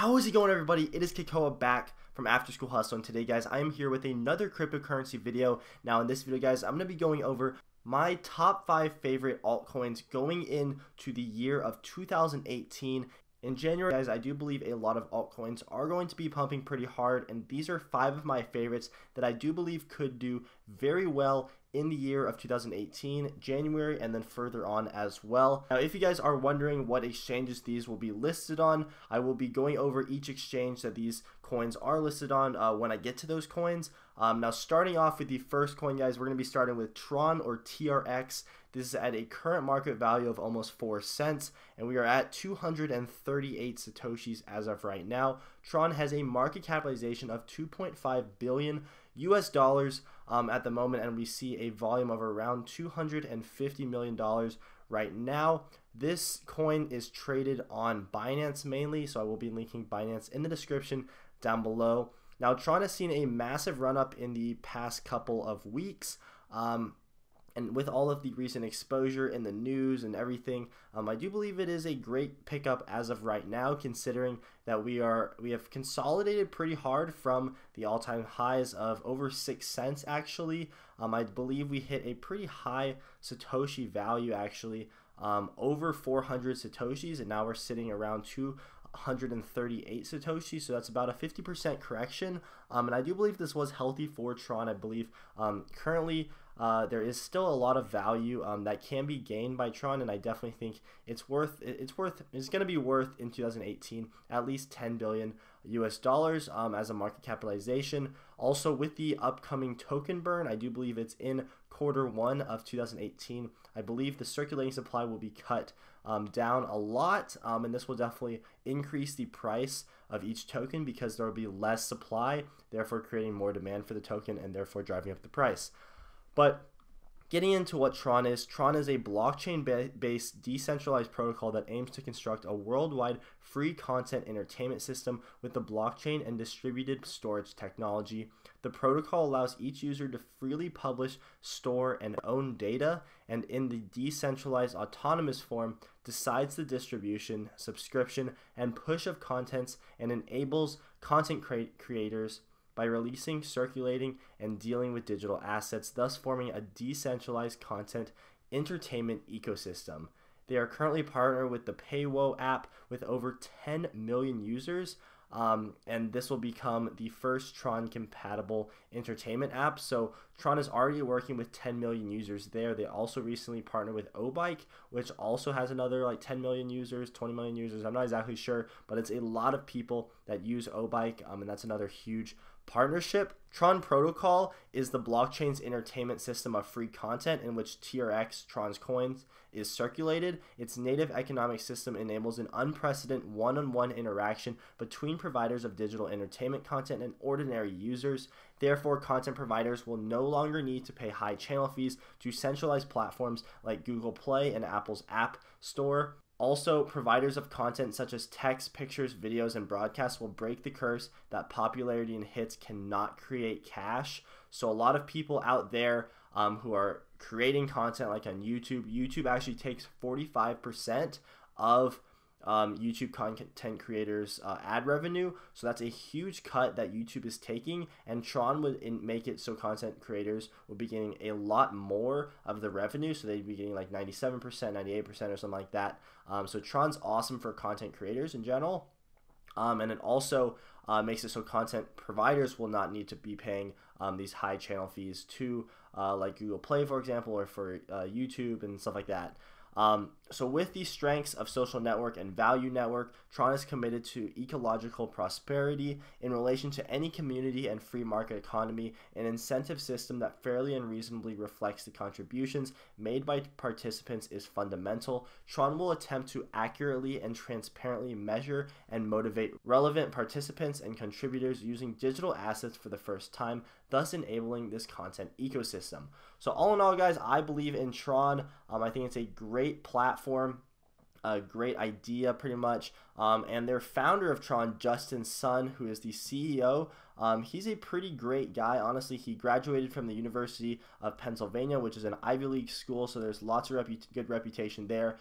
How is it going, everybody? It is Kikoa back from After School Hustle, and today, guys, I am here with another cryptocurrency video. Now, in this video, guys, I'm going to be going over my top 5 favorite altcoins going into the year of 2018. In January, guys, I do believe a lot of altcoins are going to be pumping pretty hard, and these are 5 of my favorites that I do believe could do very well in the year of 2018, January, and then further on as well. Now, if you guys are wondering what exchanges these will be listed on, I will be going over each exchange that these coins are listed on when I get to those coins. Now, starting off with the first coin, guys, we're going to be starting with Tron, or TRX. This is at a current market value of almost 4 cents, and we are at 238 Satoshis as of right now. Tron has a market capitalization of 2.5 billion US dollars at the moment, and we see a volume of around $250 million right now. This coin is traded on Binance mainly, so I will be linking Binance in the description down below. Now, Tron has seen a massive run up in the past couple of weeks. And with all of the recent exposure in the news and everything, I do believe it is a great pickup as of right now, considering that we have consolidated pretty hard from the all-time highs of over 6 cents actually. I believe we hit a pretty high Satoshi value actually, over 400 Satoshis, and now we're sitting around 238 Satoshi, so that's about a 50% correction, and I do believe this was healthy for Tron. I believe currently there is still a lot of value that can be gained by Tron, and I definitely think it's going to be worth in 2018 at least 10 billion US dollars as a market capitalization. Also, with the upcoming token burn, I do believe it's in Q1 of 2018. I believe the circulating supply will be cut down a lot, and this will definitely increase the price of each token because there will be less supply, therefore creating more demand for the token and therefore driving up the price. But getting into what Tron is a blockchain-based decentralized protocol that aims to construct a worldwide free content entertainment system with the blockchain and distributed storage technology. The protocol allows each user to freely publish, store, and own data, and in the decentralized autonomous form, decides the distribution, subscription, and push of contents, and enables content creators by releasing, circulating, and dealing with digital assets, thus forming a decentralized content entertainment ecosystem. They are currently partnered with the Paywo app with over 10 million users, and this will become the first Tron-compatible entertainment app. So Tron is already working with 10 million users there. They also recently partnered with Obike, which also has another like 10 million users, 20 million users. I'm not exactly sure, but it's a lot of people that use Obike, and that's another huge partnership. Tron Protocol is the blockchain's entertainment system of free content in which TRX, Tron's coins, is circulated. Its native economic system enables an unprecedented one-on-one interaction between providers of digital entertainment content and ordinary users. Therefore, content providers will no longer need to pay high channel fees to centralized platforms like Google Play and Apple's App Store. Also, providers of content such as text, pictures, videos, and broadcasts will break the curse that popularity and hits cannot create cash. So a lot of people out there who are creating content like on YouTube actually takes 45% of YouTube content creators ad revenue, so that's a huge cut that YouTube is taking, and Tron would make it so content creators would be getting a lot more of the revenue, so they'd be getting like 97%, 98% or something like that. So Tron's awesome for content creators in general, and it also makes it so content providers will not need to be paying these high channel fees to like Google Play, for example, or for YouTube and stuff like that. So with the strengths of social network and value network, Tron is committed to ecological prosperity in relation to any community and free market economy. An incentive system that fairly and reasonably reflects the contributions made by participants is fundamental. Tron will attempt to accurately and transparently measure and motivate relevant participants and contributors using digital assets for the first time, thus enabling this content ecosystem. So all in all, guys, I believe in Tron. I think it's a great platform, a great idea pretty much, and their founder of Tron, Justin Sun, who is the CEO, he's a pretty great guy. Honestly, he graduated from the University of Pennsylvania, which is an Ivy League school, so there's lots of good reputation there.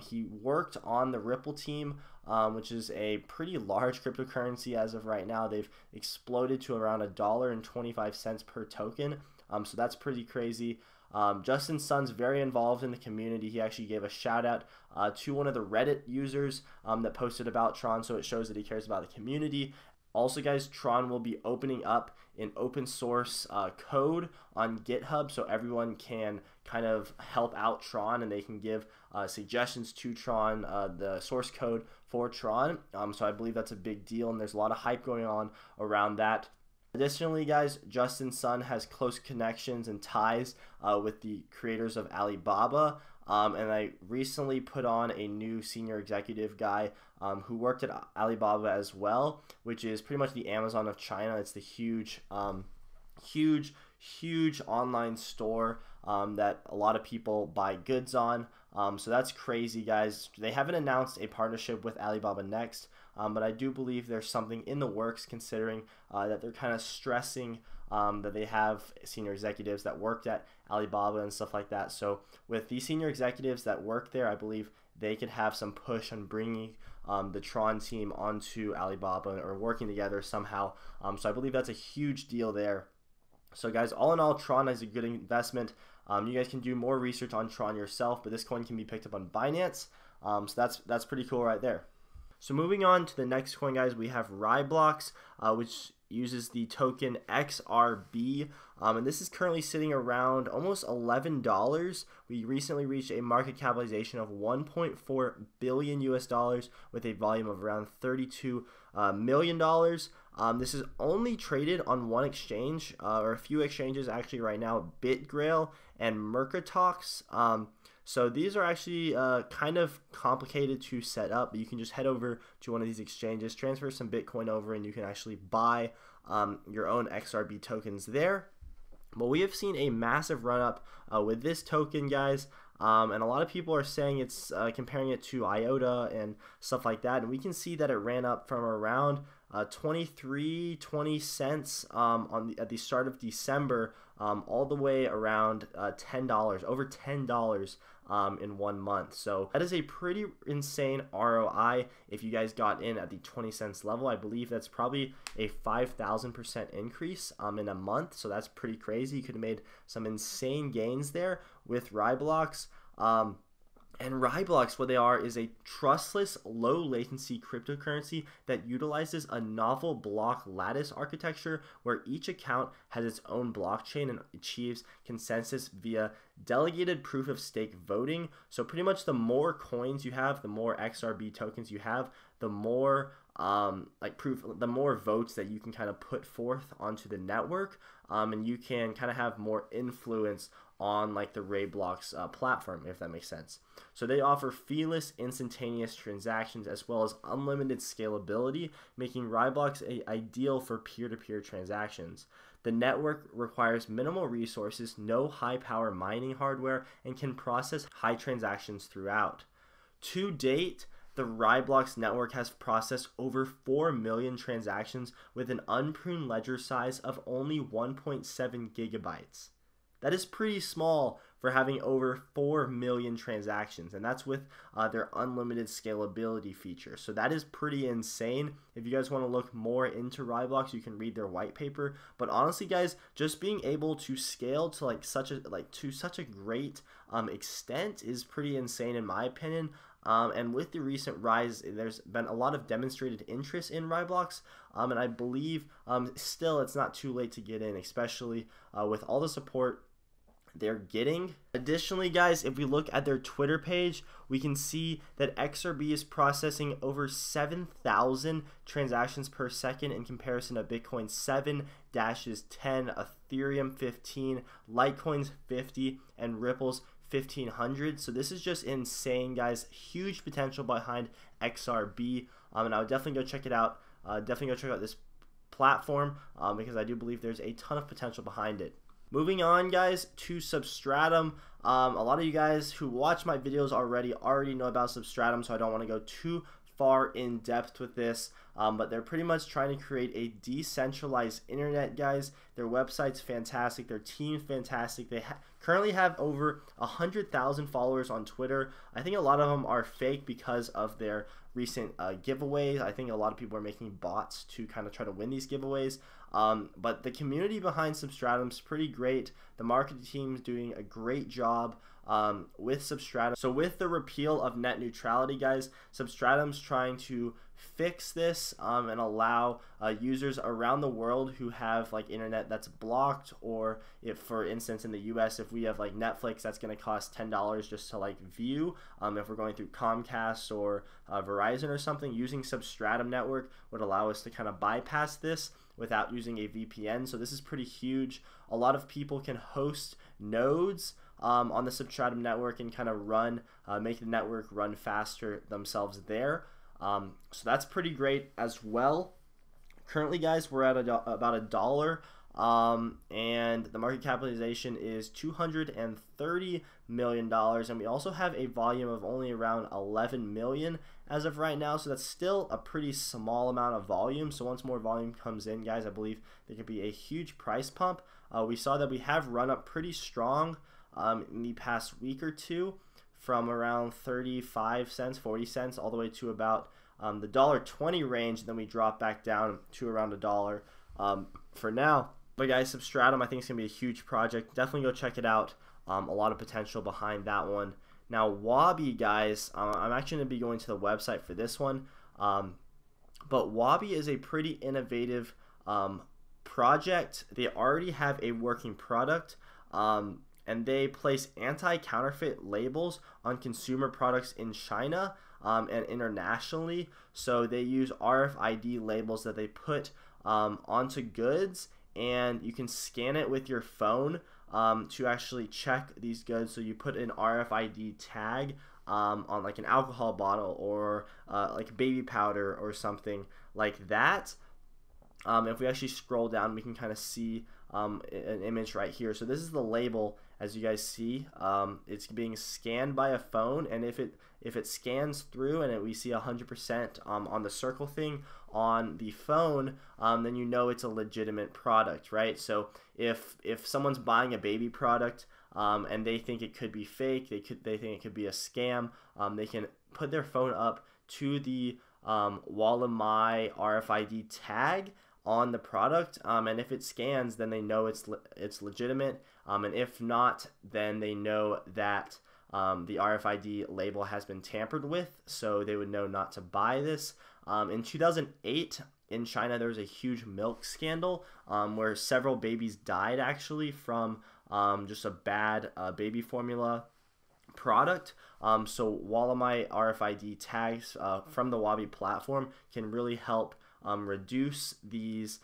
He worked on the Ripple team which is a pretty large cryptocurrency as of right now. They've exploded to around $1.25 per token. So that's pretty crazy. Justin Sun's very involved in the community. He actually gave a shout out to one of the Reddit users that posted about Tron, so it shows that he cares about the community. Also, guys, Tron will be opening up an open source code on GitHub, so everyone can kind of help out Tron, and they can give suggestions to Tron, the source code for Tron. So I believe that's a big deal, and there's a lot of hype going on around that. Additionally, guys, Justin Sun has close connections and ties with the creators of Alibaba. And I recently put on a new senior executive guy who worked at Alibaba as well, which is pretty much the Amazon of China. It's the huge online store that a lot of people buy goods on. So that's crazy, guys. They haven't announced a partnership with Alibaba Next, but I do believe there's something in the works, considering that they're kind of stressing that they have senior executives that worked at Alibaba and stuff like that. So with these senior executives that work there, I believe they could have some push on bringing the Tron team onto Alibaba or working together somehow. So I believe that's a huge deal there. So guys, all in all, Tron is a good investment. You guys can do more research on Tron yourself, but this coin can be picked up on Binance. So that's pretty cool right there. So moving on to the next coin, guys, we have Ryblox, which uses the token XRB, and this is currently sitting around almost $11. We recently reached a market capitalization of $1.4 billion US with a volume of around $32 million. This is only traded on one exchange, or a few exchanges actually right now, BitGrail and Mercatox. So these are actually kind of complicated to set up, but you can just head over to one of these exchanges, transfer some Bitcoin over, and you can actually buy your own XRB tokens there. But we have seen a massive run up with this token, guys. And a lot of people are saying it's comparing it to IOTA and stuff like that. And we can see that it ran up from around 20 cents at the start of December, all the way around $10, over $10 in 1 month. So that is a pretty insane ROI if you guys got in at the 20 cents level. I believe that's probably a 5,000% increase in a month. So that's pretty crazy. You could have made some insane gains there with Ryblox. And Ryblox, what they are, is a trustless, low-latency cryptocurrency that utilizes a novel block lattice architecture where each account has its own blockchain and achieves consensus via delegated proof-of-stake voting. So pretty much the more coins you have, the more XRB tokens you have, the more the more votes that you can kind of put forth onto the network, and you can kind of have more influence on like the Ryblox platform, if that makes sense. So they offer feeless, instantaneous transactions as well as unlimited scalability, making Ryblox ideal for peer-to-peer transactions. The network requires minimal resources, no high-power mining hardware, and can process high transactions throughout. To date, the Ryblox network has processed over 4 million transactions with an unpruned ledger size of only 1.7 gigabytes. That is pretty small for having over 4 million transactions, and that's with their unlimited scalability feature. So that is pretty insane. If you guys want to look more into Ryblox, you can read their white paper. But honestly, guys, just being able to scale to such a great extent is pretty insane in my opinion. And with the recent rise, there's been a lot of demonstrated interest in Ryblox, and I believe still it's not too late to get in, especially with all the support they're getting. Additionally, guys, if we look at their Twitter page, we can see that XRB is processing over 7,000 transactions per second in comparison to Bitcoin 7, Dash's 10, Ethereum 15, Litecoin's 50, and Ripple's 1,500. So this is just insane, guys. Huge potential behind XRB, and I would definitely go check it out. Definitely go check out this platform because I do believe there's a ton of potential behind it. Moving on, guys, to Substratum. A lot of you guys who watch my videos already know about Substratum, so I don't want to go too far in depth with this. but they're pretty much trying to create a decentralized internet, guys. Their website's fantastic, their team's fantastic. They currently have over 100,000 followers on Twitter. I think a lot of them are fake because of their recent giveaways. I think a lot of people are making bots to kind of try to win these giveaways. But the community behind Substratum's pretty great. The marketing team's doing a great job with Substratum. So with the repeal of net neutrality, guys, Substratum's trying to fix this and allow users around the world who have like internet that's blocked, or if, for instance, in the US, if we have like Netflix, that's going to cost $10 just to like view. If we're going through Comcast or Verizon or something, using Substratum network would allow us to kind of bypass this without using a VPN. So this is pretty huge. A lot of people can host nodes on the Substratum network and kind of run, make the network run faster themselves there. So that's pretty great as well. Currently, guys, we're at about $1, and the market capitalization is $230 million, and we also have a volume of only around 11 million as of right now. So that's still a pretty small amount of volume. So once more volume comes in, guys, I believe there could be a huge price pump. We saw that we have run up pretty strong in the past week or two, from around 35 cents, 40 cents, all the way to about the $1.20 range, and then we drop back down to around $1 for now. But guys, Substratum, I think it's going to be a huge project. Definitely go check it out. A lot of potential behind that one. Now, Wabi, guys, I'm actually going to be going to the website for this one. But Wabi is a pretty innovative project. They already have a working product. And they place anti-counterfeit labels on consumer products in China and internationally. So they use RFID labels that they put onto goods, and you can scan it with your phone to actually check these goods. So you put an RFID tag on like an alcohol bottle or like baby powder or something like that. If we actually scroll down, we can kind of see an image right here. So this is the label, as you guys see. It's being scanned by a phone, and if it scans through and we see 100% on the circle thing on the phone, then you know it's a legitimate product, right? So if someone's buying a baby product and they think it could be fake, they think it could be a scam, they can put their phone up to the Wallemai RFID tag on the product, and if it scans, then they know it's legitimate, and if not, then they know that the RFID label has been tampered with, so they would know not to buy this. In 2008 in China, there was a huge milk scandal where several babies died actually from just a bad baby formula product. So Wallemai RFID tags from the Wabi platform can really help reduce these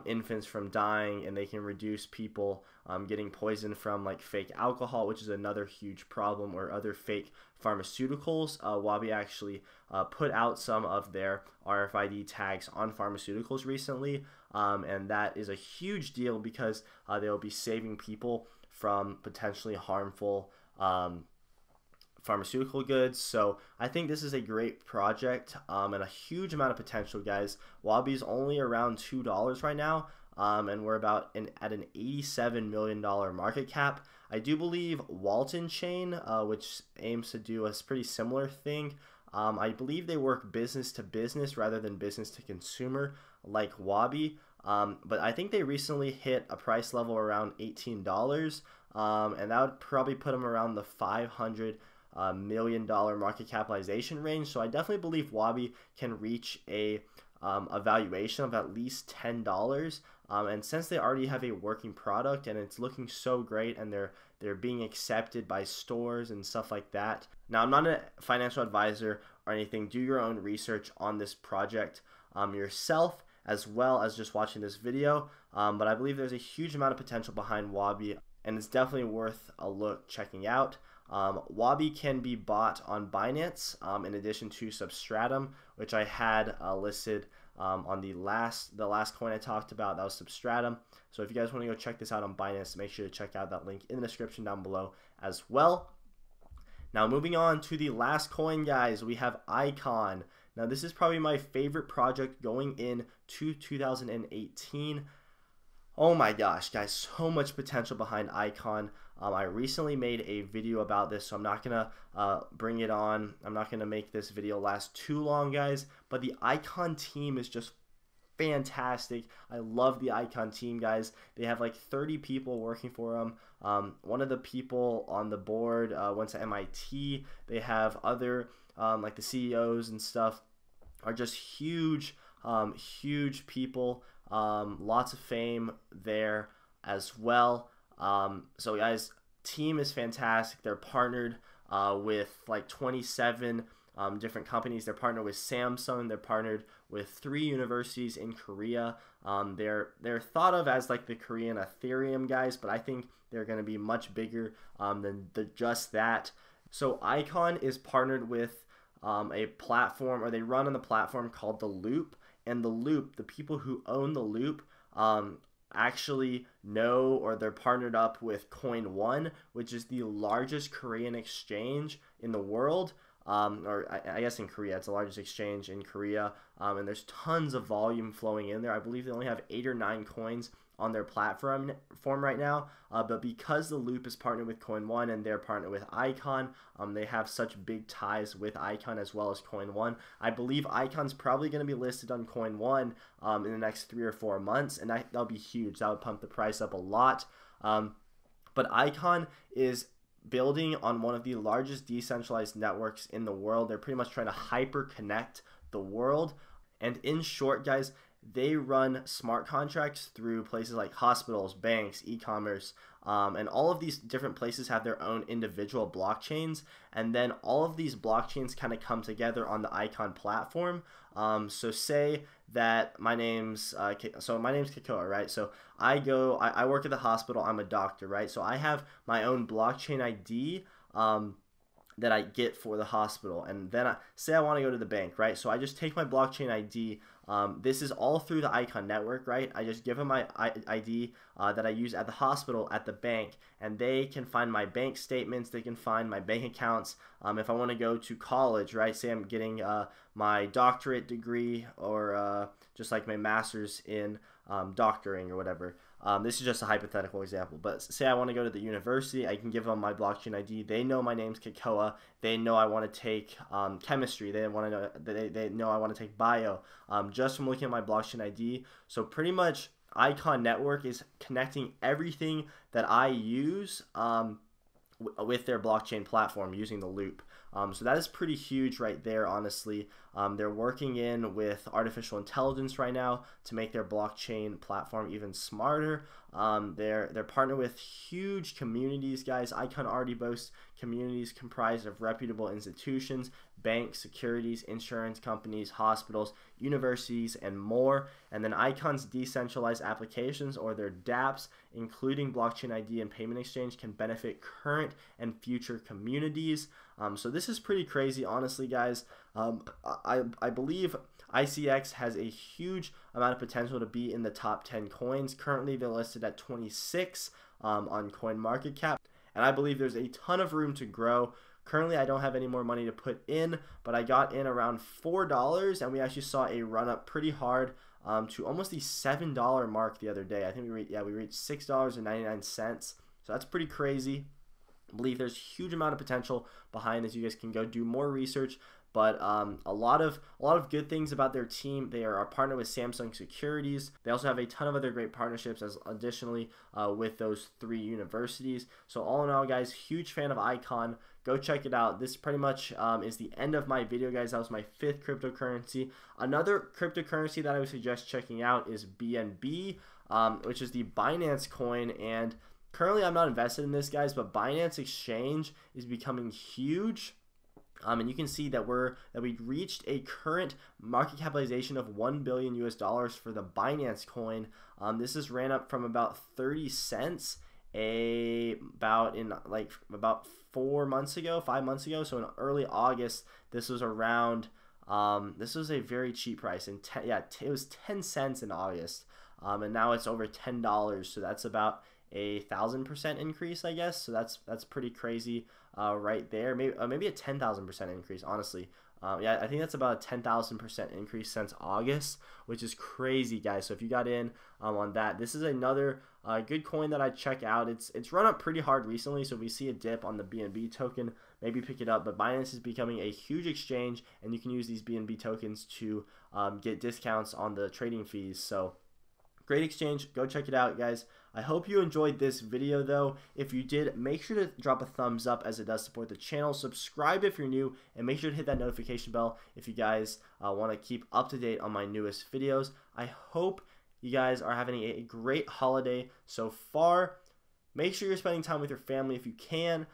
infants from dying, and they can reduce people getting poisoned from like fake alcohol, which is another huge problem, or other fake pharmaceuticals. Wabi actually put out some of their RFID tags on pharmaceuticals recently, and that is a huge deal because they will be saving people from potentially harmful pharmaceutical goods. So I think this is a great project and a huge amount of potential, guys. Wabi's only around $2 right now, and we're about at an $87 million market cap. I do believe Walton Chain, which aims to do a pretty similar thing, I believe they work business to business rather than business to consumer like Wabi, but I think they recently hit a price level around $18, and that would probably put them around the $500 million market capitalization range. So I definitely believe Wabi can reach a valuation of at least $10, and since they already have a working product and it's looking so great, and they're being accepted by stores and stuff like that. Now, I'm not a financial advisor or anything. Do your own research on this project yourself, as well as just watching this video, but I believe there's a huge amount of potential behind Wabi, and it's definitely worth a look checking out. Wabi can be bought on Binance in addition to Substratum, which I had listed on the last coin I talked about. That was Substratum. So if you guys want to go check this out on Binance, make sure to check out that link in the description down below as well. Now moving on to the last coin, guys, we have Icon. Now, this is probably my favorite project going into 2018. Oh my gosh, guys, so much potential behind Icon. I recently made a video about this, so I'm not going to bring it on. I'm not going to make this video last too long, guys, but the Icon team is just fantastic. I love the Icon team, guys. They have like 30 people working for them. One of the people on the board went to MIT. They have other like the CEOs and stuff are just huge huge people. Lots of fame there as well. So guys, team is fantastic. They're partnered with like 27 different companies. They're partnered with Samsung. They're partnered with 3 universities in Korea. They're thought of as like the Korean Ethereum, guys, but I think they're going to be much bigger than just that. So Icon is partnered with a platform, or they run on the platform called The Loop. And The Loop, the people who own The Loop actually know, or they're partnered up with Coin One, which is the largest Korean exchange in the world. Or I guess in Korea, it's the largest exchange in Korea, and there's tons of volume flowing in there. I believe they only have 8 or 9 coins on their platform right now, but because The Loop is partnered with Coin One and they're partnered with Icon, they have such big ties with Icon as well as Coin One. I believe Icon's probably going to be listed on Coin One in the next 3 or 4 months, and that'll be huge. That would pump the price up a lot. But Icon is building on one of the largest decentralized networks in the world. They're pretty much trying to hyper connect the world. And in short, guys, they run smart contracts through places like hospitals, banks, e-commerce, and all of these different places have their own individual blockchains, and then all of these blockchains kind of come together on the Icon platform. So say that my name's Kekoa, right? So I work at the hospital. I'm a doctor, right? So I have my own blockchain ID that I get for the hospital, and then say I want to go to the bank, right? So I just take my blockchain ID. This is all through the Icon network, right? I just give them my ID that I use at the hospital, at the bank, and they can find my bank statements. They can find my bank accounts. If I want to go to college, right? Say I'm getting my doctorate degree, or just like my master's in doctoring or whatever. This is just a hypothetical example, but say I want to go to the university, I can give them my blockchain ID. They know my name's Kekoa. They know I want to take chemistry. They want to know they know I want to take bio, just from looking at my blockchain ID. So pretty much, Icon Network is connecting everything that I use with their blockchain platform using The Loop. So that is pretty huge right there, honestly. They're working in with artificial intelligence right now to make their blockchain platform even smarter. They're partnered with huge communities, guys. Icon already boasts communities comprised of reputable institutions, banks, securities, insurance companies, hospitals, universities, and more. And then Icon's decentralized applications, or their dApps, including blockchain ID and payment exchange, can benefit current and future communities. So this is pretty crazy, honestly, guys. I believe ICX has a huge amount of potential to be in the top 10 coins. Currently, they're listed at 26 on CoinMarketCap, and I believe there's a ton of room to grow. Currently, I don't have any more money to put in, but I got in around $4, and we actually saw a run up pretty hard to almost the $7 mark the other day. I think we reached $6.99. So that's pretty crazy. I believe there's a huge amount of potential behind this. You guys can go do more research, but a lot of good things about their team. They are a partner with Samsung Securities. They also have a ton of other great partnerships as additionally with those 3 universities. So all in all, guys, huge fan of Icon. Go check it out. This pretty much is the end of my video, guys. That was my 5th cryptocurrency. Another cryptocurrency that I would suggest checking out is BNB, which is the Binance coin. And currently, I'm not invested in this, guys, but Binance Exchange is becoming huge. And you can see that we reached a current market capitalization of $1 billion for the Binance coin. This has ran up from about 30 cents about 4 months ago, 5 months ago. So in early August, this was around this was a very cheap price, and it was 10 cents in August, and now it's over $10. So that's about a 1,000% increase, I guess. So that's pretty crazy right there. Maybe a 10,000% increase, honestly. Yeah, I think that's about a 10,000% increase since August, which is crazy, guys. So if you got in on that, this is another good coin that I check out. It's run up pretty hard recently, so if we see a dip on the BNB token, maybe pick it up. But Binance is becoming a huge exchange, and you can use these BNB tokens to get discounts on the trading fees. So great exchange. Go check it out, guys. I hope you enjoyed this video, though. If you did, make sure to drop a thumbs up, as it does support the channel. Subscribe if you're new, and make sure to hit that notification bell if you guys want to keep up to date on my newest videos. I hope you guys are having a great holiday so far. Make sure you're spending time with your family if you can.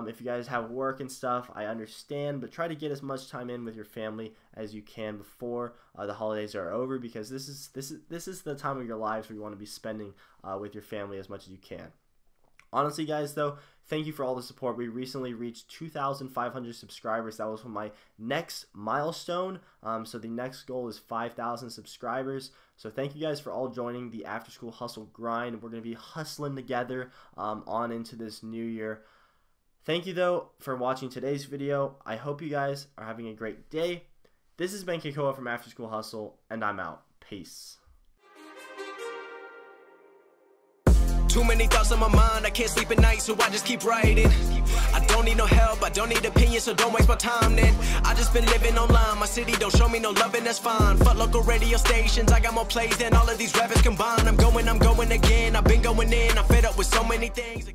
If you guys have work and stuff, I understand, but try to get as much time in with your family as you can before the holidays are over, because this is the time of your lives where you want to be spending with your family as much as you can. Honestly, guys, though, thank you for all the support. We recently reached 2,500 subscribers. That was my next milestone. So the next goal is 5,000 subscribers. So thank you guys for all joining the After School Hustle grind. We're going to be hustling together on into this new year. Thank you, though, for watching today's video. I hope you guys are having a great day. This has been Kekoa from After School Hustle, and I'm out. Peace. Too many thoughts on my mind, I can't sleep at night, so I just keep writing. I don't need no help, I don't need opinions, so don't waste my time then. I just been living online, my city don't show me no love, and that's fine. Fuck local radio stations, I got more plays than all of these rappers combined. I'm going again, I've been going in, I'm fed up with so many things.